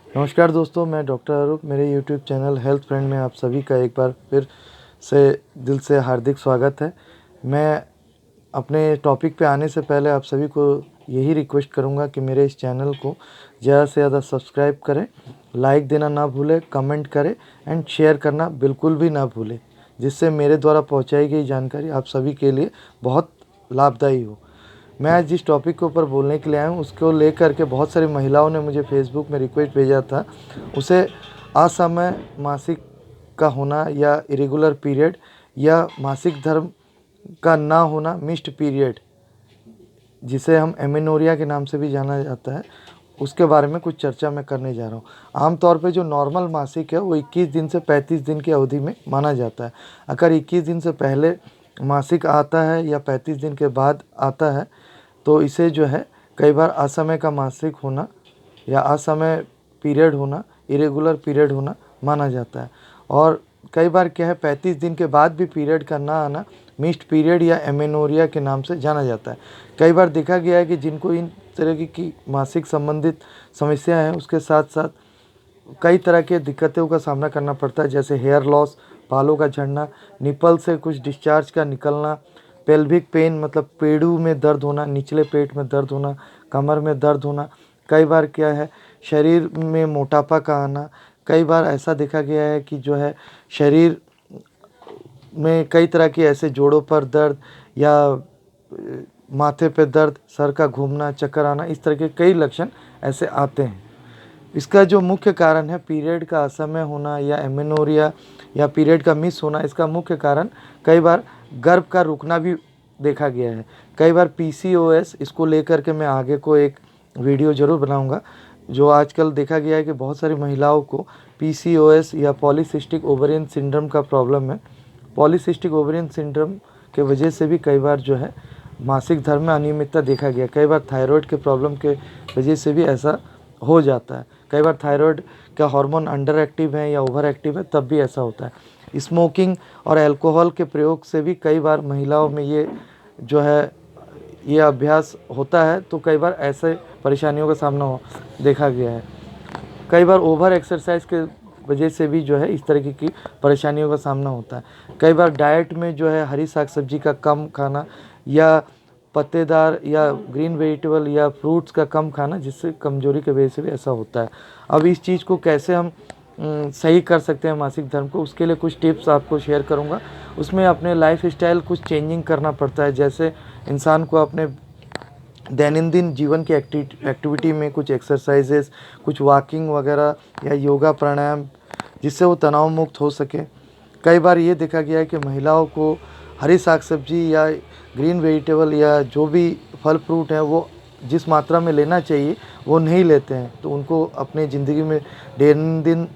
नमस्कार दोस्तों, मैं डॉक्टर अरूप। मेरे यूट्यूब चैनल हेल्थ फ्रेंड में आप सभी का एक बार फिर से दिल से हार्दिक स्वागत है। मैं अपने टॉपिक पे आने से पहले आप सभी को यही रिक्वेस्ट करूंगा कि मेरे इस चैनल को ज़्यादा से ज़्यादा सब्सक्राइब करें, लाइक देना ना भूलें, कमेंट करें एंड शेयर करना बिल्कुल भी ना भूलें, जिससे मेरे द्वारा पहुंचाई गई जानकारी आप सभी के लिए बहुत लाभदायी हो। मैं आज जिस टॉपिक के ऊपर बोलने के लिए आया हूँ उसको लेकर के बहुत सारी महिलाओं ने मुझे फेसबुक में रिक्वेस्ट भेजा था। उसे असमय मासिक का होना या इरेगुलर पीरियड या मासिक धर्म का ना होना, मिस्ड पीरियड, जिसे हम एमेनोरिया के नाम से भी जाना जाता है, उसके बारे में कुछ चर्चा मैं करने जा रहा हूँ। आमतौर पे जो नॉर्मल मासिक है वो 21 दिन से 35 दिन की अवधि में माना जाता है। अगर 21 दिन से पहले मासिक आता है या 35 दिन के बाद आता है तो इसे जो है कई बार असमय का मासिक होना या असमय पीरियड होना, इरेगुलर पीरियड होना माना जाता है। और कई बार क्या है, 35 दिन के बाद भी पीरियड का ना आना मिस्ड पीरियड या एमेनोरिया के नाम से जाना जाता है। कई बार देखा गया है कि जिनको इन तरह की मासिक संबंधित समस्या है उसके साथ साथ कई तरह के दिक्कतों का सामना करना पड़ता है, जैसे हेयर लॉस, बालों का झड़ना, निपल से कुछ डिस्चार्ज का निकलना, पेल्विक पेन मतलब पेड़ू में दर्द होना, निचले पेट में दर्द होना, कमर में दर्द होना। कई बार क्या है, शरीर में मोटापा का आना। कई बार ऐसा देखा गया है कि जो है शरीर में कई तरह के ऐसे जोड़ों पर दर्द या माथे पे दर्द, सर का घूमना, चक्कर आना, इस तरह के कई लक्षण ऐसे आते हैं। इसका जो मुख्य कारण है पीरियड का असमय होना या एमेनोरिया या पीरियड का मिस होना, इसका मुख्य कारण कई बार गर्भ का रुकना भी देखा गया है। कई बार पीसीओएस, इसको लेकर के मैं आगे को एक वीडियो ज़रूर बनाऊंगा। जो आजकल देखा गया है कि बहुत सारी महिलाओं को पीसीओएस या पॉलीसिस्टिक ओवरियन सिंड्रोम का प्रॉब्लम है। पॉलीसिस्टिक ओवरियन सिंड्रोम के वजह से भी कई बार जो है मासिक धर्म में अनियमितता देखा गया। कई बार थायराइड के प्रॉब्लम के वजह से भी ऐसा हो जाता है। कई बार थायराइड का हार्मोन अंडर एक्टिव है या ओवर एक्टिव है, तब भी ऐसा होता है। स्मोकिंग और अल्कोहल के प्रयोग से भी कई बार महिलाओं में ये जो है ये अभ्यास होता है, तो कई बार ऐसे परेशानियों का सामना देखा गया है। कई बार ओवर एक्सरसाइज के वजह से भी जो है इस तरीके की परेशानियों का सामना होता है। कई बार डाइट में जो है हरी साग सब्जी का कम खाना या पत्तेदार या ग्रीन वेजिटेबल या फ्रूट्स का कम खाना, जिससे कमजोरी की वजह से भी ऐसा होता है। अब इस चीज़ को कैसे हम सही कर सकते हैं मासिक धर्म को, उसके लिए कुछ टिप्स आपको शेयर करूंगा। उसमें अपने लाइफ स्टाइल कुछ चेंजिंग करना पड़ता है, जैसे इंसान को अपने दैनंदिन जीवन की एक्टिविटी में कुछ एक्सरसाइजेस, कुछ वॉकिंग वगैरह या योगा प्राणायाम, जिससे वो तनाव मुक्त हो सके। कई बार ये देखा गया है कि महिलाओं को हरी साग सब्जी या ग्रीन वेजिटेबल या जो भी फल फ्रूट है वो जिस मात्रा में लेना चाहिए वो नहीं लेते हैं, तो उनको अपने ज़िंदगी में दैनंदिन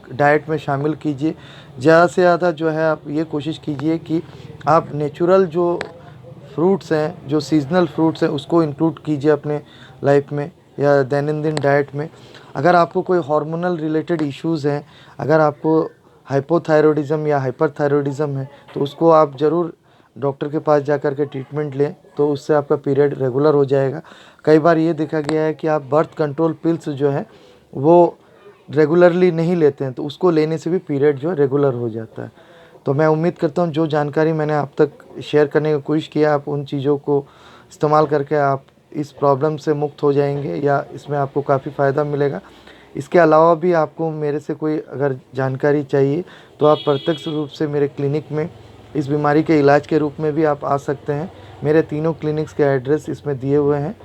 डाइट में शामिल कीजिए। ज़्यादा से ज़्यादा जो है आप ये कोशिश कीजिए कि आप नेचुरल जो फ्रूट्स हैं, जो सीजनल फ्रूट्स हैं, उसको इंक्लूड कीजिए अपने लाइफ में या दैनंदिन डाइट में। अगर आपको कोई हार्मोनल रिलेटेड इश्यूज़ हैं, अगर आपको हाइपोथायरॉयडिज्म या हाइपरथायरॉयडिज्म है, तो उसको आप ज़रूर डॉक्टर के पास जाकर के ट्रीटमेंट लें, तो उससे आपका पीरियड रेगुलर हो जाएगा। कई बार ये देखा गया है कि आप बर्थ कंट्रोल पिल्स जो है वो रेगुलरली नहीं लेते हैं, तो उसको लेने से भी पीरियड जो है रेगुलर हो जाता है। तो मैं उम्मीद करता हूँ जो जानकारी मैंने आप तक शेयर करने की कोशिश किया, आप उन चीज़ों को इस्तेमाल करके आप इस प्रॉब्लम से मुक्त हो जाएंगे या इसमें आपको काफ़ी फ़ायदा मिलेगा। इसके अलावा भी आपको मेरे से कोई अगर जानकारी चाहिए तो आप प्रत्यक्ष रूप से मेरे क्लिनिक में इस बीमारी के इलाज के रूप में भी आप आ सकते हैं। मेरे तीनों क्लिनिक्स के एड्रेस इसमें दिए हुए हैं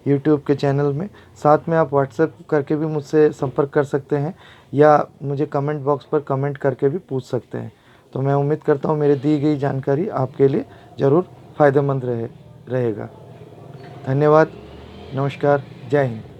यूट्यूब के चैनल में। साथ में आप व्हाट्सएप करके भी मुझसे संपर्क कर सकते हैं या मुझे कमेंट बॉक्स पर कमेंट करके भी पूछ सकते हैं। तो मैं उम्मीद करता हूँ मेरी दी गई जानकारी आपके लिए ज़रूर फ़ायदेमंद रहेगा। धन्यवाद। नमस्कार। जय हिंद।